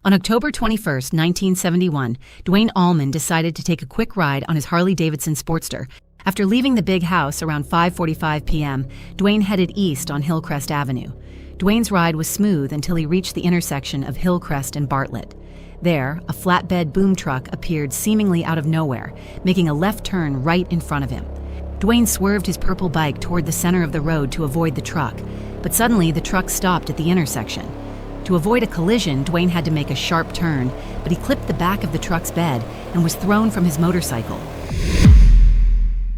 On October 21, 1971, Duane Allman decided to take a quick ride on his Harley-Davidson Sportster. After leaving the big house around 5:45 p.m., Duane headed east on Hillcrest Avenue. Duane's ride was smooth until he reached the intersection of Hillcrest and Bartlett. There, a flatbed boom truck appeared seemingly out of nowhere, making a left turn right in front of him. Duane swerved his purple bike toward the center of the road to avoid the truck, but suddenly the truck stopped at the intersection. To avoid a collision, Duane had to make a sharp turn, but he clipped the back of the truck's bed and was thrown from his motorcycle.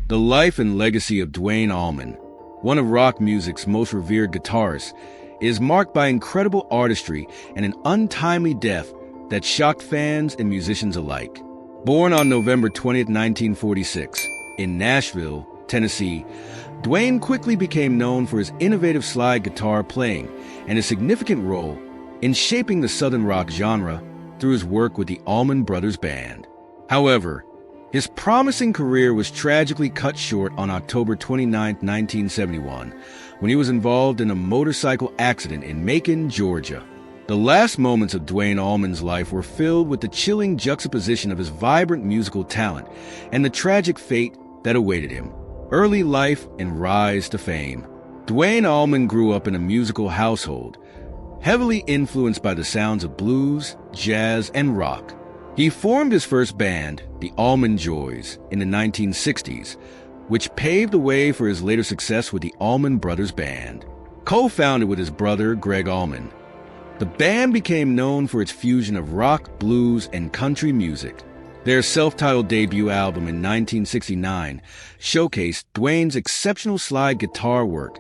The life and legacy of Duane Allman, one of rock music's most revered guitarists, is marked by incredible artistry and an untimely death that shocked fans and musicians alike. Born on November 20, 1946, in Nashville, Tennessee, Duane quickly became known for his innovative slide guitar playing and a significant role in shaping the Southern rock genre through his work with the Allman Brothers Band. However, his promising career was tragically cut short on October 29, 1971, when he was involved in a motorcycle accident in Macon, Georgia. The last moments of Duane Allman's life were filled with the chilling juxtaposition of his vibrant musical talent and the tragic fate that awaited him. Early life and rise to fame. Duane Allman grew up in a musical household, heavily influenced by the sounds of blues, jazz, and rock. He formed his first band, the Allman Joys, in the 1960s, which paved the way for his later success with the Allman Brothers Band. Co-founded with his brother, Greg Allman, the band became known for its fusion of rock, blues, and country music. Their self-titled debut album in 1969 showcased Duane's exceptional slide guitar work,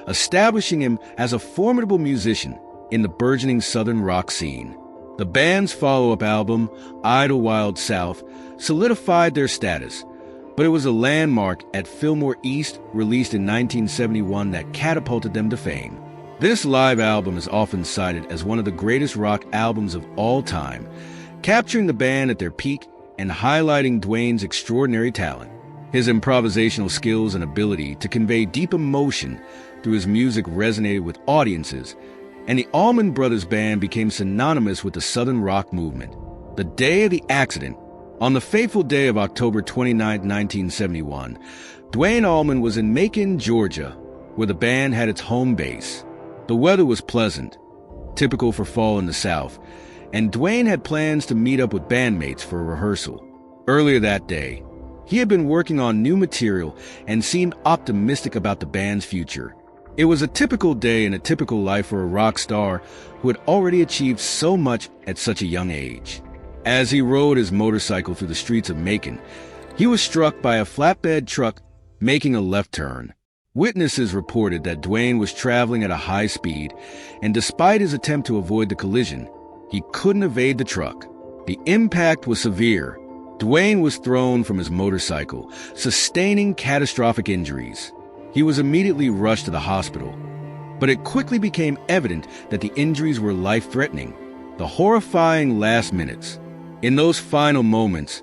establishing him as a formidable musician in the burgeoning Southern rock scene. The band's follow-up album, Idlewild South, solidified their status, but it was a landmark at Fillmore East, released in 1971, that catapulted them to fame. This live album is often cited as one of the greatest rock albums of all time, capturing the band at their peak and highlighting Duane's extraordinary talent. His improvisational skills and ability to convey deep emotion through his music resonated with audiences, and the Allman Brothers Band became synonymous with the Southern rock movement. The day of the accident, on the fateful day of October 29, 1971, Duane Allman was in Macon, Georgia, where the band had its home base. The weather was pleasant, typical for fall in the South, and Duane had plans to meet up with bandmates for a rehearsal. Earlier that day, he had been working on new material and seemed optimistic about the band's future. It was a typical day in a typical life for a rock star who had already achieved so much at such a young age. As he rode his motorcycle through the streets of Macon, he was struck by a flatbed truck making a left turn. Witnesses reported that Duane was traveling at a high speed, and despite his attempt to avoid the collision, he couldn't evade the truck. The impact was severe. Duane was thrown from his motorcycle, sustaining catastrophic injuries. He was immediately rushed to the hospital, but it quickly became evident that the injuries were life-threatening. The horrifying last minutes. In those final moments,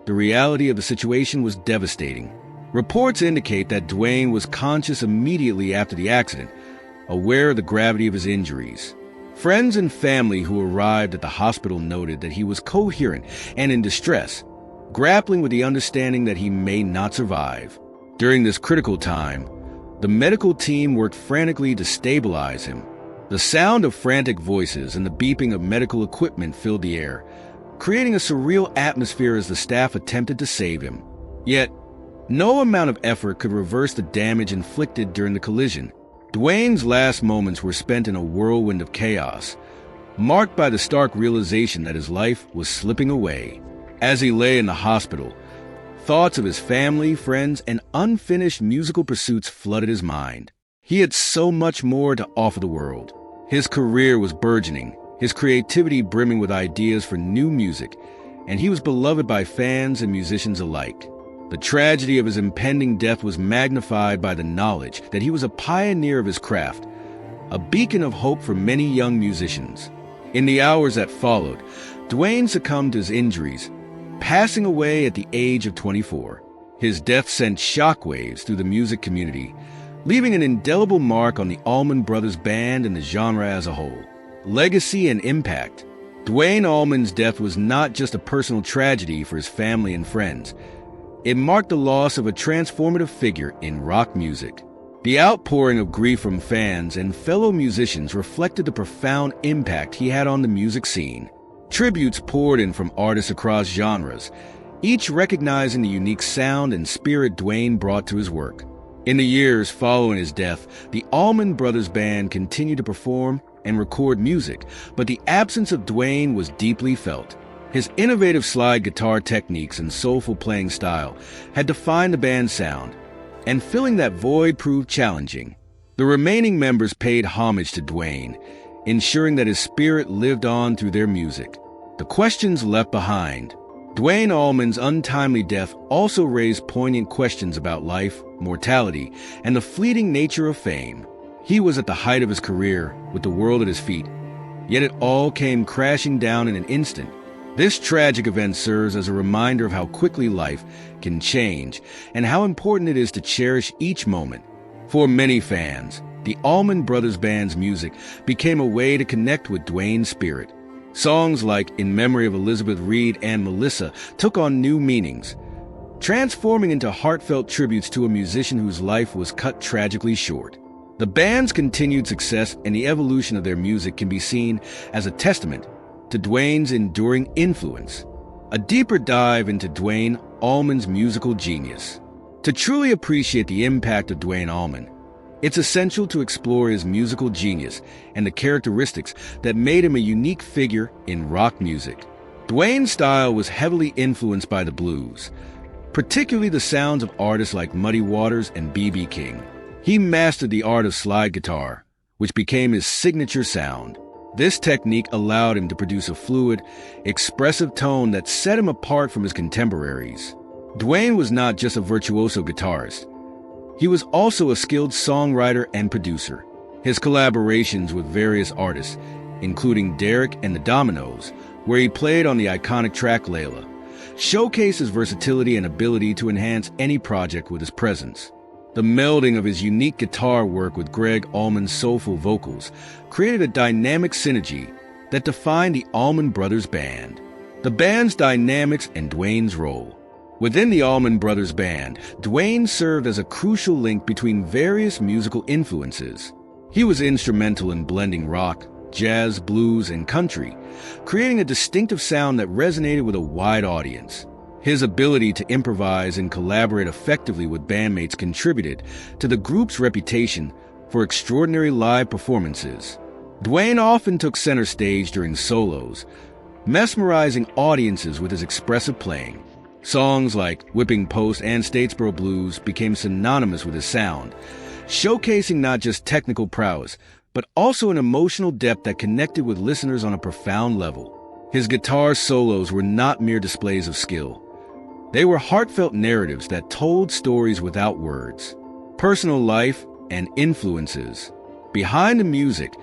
the reality of the situation was devastating. Reports indicate that Duane was conscious immediately after the accident, aware of the gravity of his injuries. Friends and family who arrived at the hospital noted that he was coherent and in distress, grappling with the understanding that he may not survive. During this critical time, the medical team worked frantically to stabilize him. The sound of frantic voices and the beeping of medical equipment filled the air, creating a surreal atmosphere as the staff attempted to save him. Yet, no amount of effort could reverse the damage inflicted during the collision. Duane's last moments were spent in a whirlwind of chaos, marked by the stark realization that his life was slipping away. As he lay in the hospital, thoughts of his family, friends, and unfinished musical pursuits flooded his mind. He had so much more to offer the world. His career was burgeoning, his creativity brimming with ideas for new music, and he was beloved by fans and musicians alike. The tragedy of his impending death was magnified by the knowledge that he was a pioneer of his craft, a beacon of hope for many young musicians. In the hours that followed, Duane succumbed to his injuries, passing away at the age of 24. His death sent shockwaves through the music community, leaving an indelible mark on the Allman Brothers Band and the genre as a whole. Legacy and impact. Duane Allman's death was not just a personal tragedy for his family and friends. It marked the loss of a transformative figure in rock music. The outpouring of grief from fans and fellow musicians reflected the profound impact he had on the music scene. Tributes poured in from artists across genres, each recognizing the unique sound and spirit Duane brought to his work. In the years following his death, the Allman Brothers Band continued to perform and record music, but the absence of Duane was deeply felt. His innovative slide guitar techniques and soulful playing style had defined the band's sound, and filling that void proved challenging. The remaining members paid homage to Duane, ensuring that his spirit lived on through their music. The questions left behind. Duane Allman's untimely death also raised poignant questions about life, mortality, and the fleeting nature of fame. He was at the height of his career, with the world at his feet. Yet it all came crashing down in an instant. This tragic event serves as a reminder of how quickly life can change and how important it is to cherish each moment. For many fans, the Allman Brothers Band's music became a way to connect with Duane's spirit. Songs like In Memory of Elizabeth Reed and Melissa took on new meanings, transforming into heartfelt tributes to a musician whose life was cut tragically short. The band's continued success and the evolution of their music can be seen as a testament to Duane's enduring influence. A deeper dive into Duane Allman's musical genius. To truly appreciate the impact of Duane Allman, it's essential to explore his musical genius and the characteristics that made him a unique figure in rock music. Duane's style was heavily influenced by the blues, particularly the sounds of artists like Muddy Waters and B.B. King. He mastered the art of slide guitar, which became his signature sound. This technique allowed him to produce a fluid, expressive tone that set him apart from his contemporaries. Duane was not just a virtuoso guitarist. He was also a skilled songwriter and producer. His collaborations with various artists, including Derek and the Dominos, where he played on the iconic track Layla, showcase his versatility and ability to enhance any project with his presence. The melding of his unique guitar work with Greg Allman's soulful vocals created a dynamic synergy that defined the Allman Brothers Band. The band's dynamics and Duane's role. Within the Allman Brothers Band, Duane served as a crucial link between various musical influences. He was instrumental in blending rock, jazz, blues, and country, creating a distinctive sound that resonated with a wide audience. His ability to improvise and collaborate effectively with bandmates contributed to the group's reputation for extraordinary live performances. Duane often took center stage during solos, mesmerizing audiences with his expressive playing. Songs like Whipping Post and Statesboro Blues became synonymous with his sound, showcasing not just technical prowess, but also an emotional depth that connected with listeners on a profound level. His guitar solos were not mere displays of skill. They were heartfelt narratives that told stories without words. Personal life and influences. Behind the music,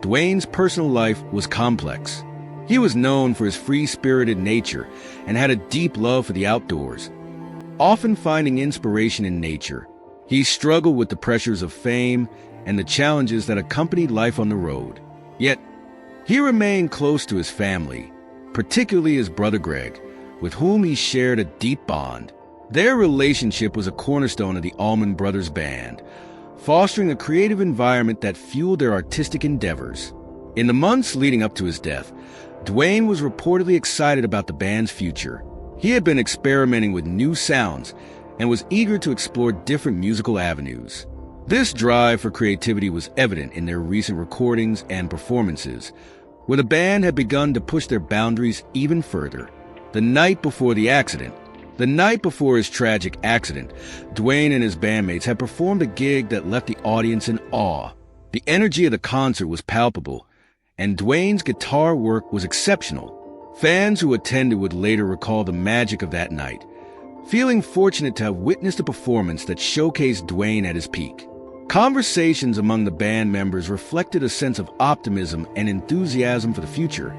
Duane's personal life was complex. He was known for his free-spirited nature and had a deep love for the outdoors, often finding inspiration in nature. He struggled with the pressures of fame and the challenges that accompanied life on the road. Yet, he remained close to his family, particularly his brother Greg, with whom he shared a deep bond. Their relationship was a cornerstone of the Allman Brothers Band, fostering a creative environment that fueled their artistic endeavors. In the months leading up to his death, Duane was reportedly excited about the band's future. He had been experimenting with new sounds and was eager to explore different musical avenues. This drive for creativity was evident in their recent recordings and performances, where the band had begun to push their boundaries even further. The night before his tragic accident, Duane and his bandmates had performed a gig that left the audience in awe. The energy of the concert was palpable, and Duane's guitar work was exceptional. Fans who attended would later recall the magic of that night, feeling fortunate to have witnessed a performance that showcased Duane at his peak. Conversations among the band members reflected a sense of optimism and enthusiasm for the future,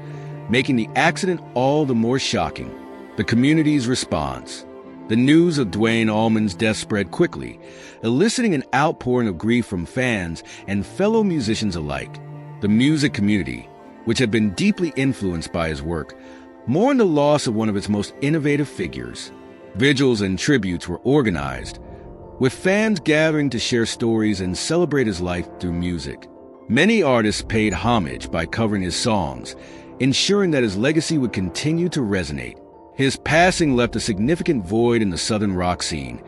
making the accident all the more shocking. The community's response. The news of Duane Allman's death spread quickly, eliciting an outpouring of grief from fans and fellow musicians alike. The music community, which had been deeply influenced by his work, mourned the loss of one of its most innovative figures. Vigils and tributes were organized, with fans gathering to share stories and celebrate his life through music. Many artists paid homage by covering his songs, ensuring that his legacy would continue to resonate. His passing left a significant void in the Southern rock scene,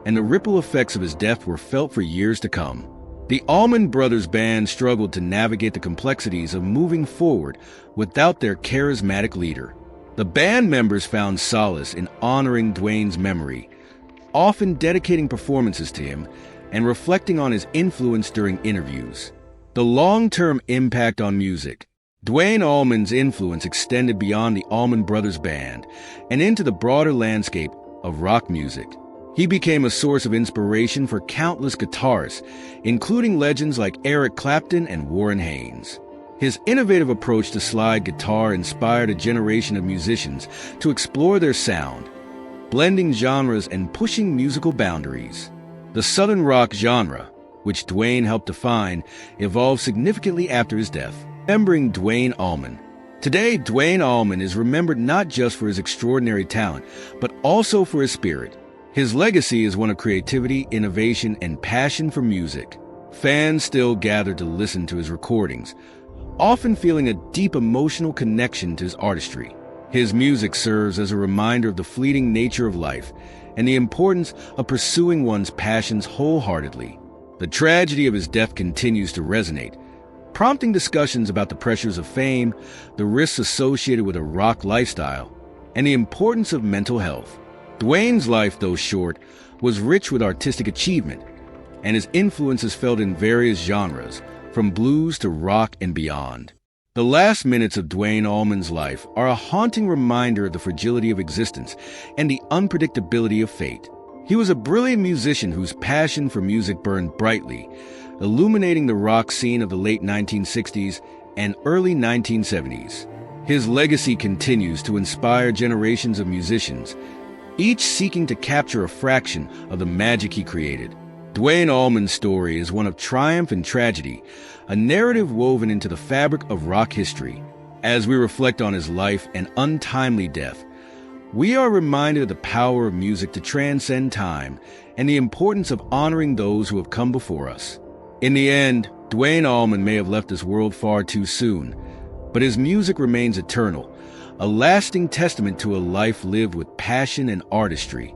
and the ripple effects of his death were felt for years to come. The Allman Brothers Band struggled to navigate the complexities of moving forward without their charismatic leader. The band members found solace in honoring Duane's memory, often dedicating performances to him and reflecting on his influence during interviews. The long-term impact on music. Duane Allman's influence extended beyond the Allman Brothers Band and into the broader landscape of rock music. He became a source of inspiration for countless guitarists, including legends like Eric Clapton and Warren Haynes. His innovative approach to slide guitar inspired a generation of musicians to explore their sound, blending genres and pushing musical boundaries. The Southern rock genre, which Duane helped define, evolved significantly after his death. Remembering Duane Allman. Today, Duane Allman is remembered not just for his extraordinary talent, but also for his spirit. His legacy is one of creativity, innovation, and passion for music. Fans still gather to listen to his recordings, often feeling a deep emotional connection to his artistry. His music serves as a reminder of the fleeting nature of life and the importance of pursuing one's passions wholeheartedly. The tragedy of his death continues to resonate, prompting discussions about the pressures of fame, the risks associated with a rock lifestyle, and the importance of mental health. Duane's life, though short, was rich with artistic achievement, and his influence is felt in various genres, from blues to rock and beyond. The last minutes of Duane Allman's life are a haunting reminder of the fragility of existence and the unpredictability of fate. He was a brilliant musician whose passion for music burned brightly, illuminating the rock scene of the late 1960s and early 1970s. His legacy continues to inspire generations of musicians, each seeking to capture a fraction of the magic he created. Duane Allman's story is one of triumph and tragedy, a narrative woven into the fabric of rock history. As we reflect on his life and untimely death, we are reminded of the power of music to transcend time and the importance of honoring those who have come before us. In the end, Duane Allman may have left this world far too soon, but his music remains eternal, a lasting testament to a life lived with passion and artistry.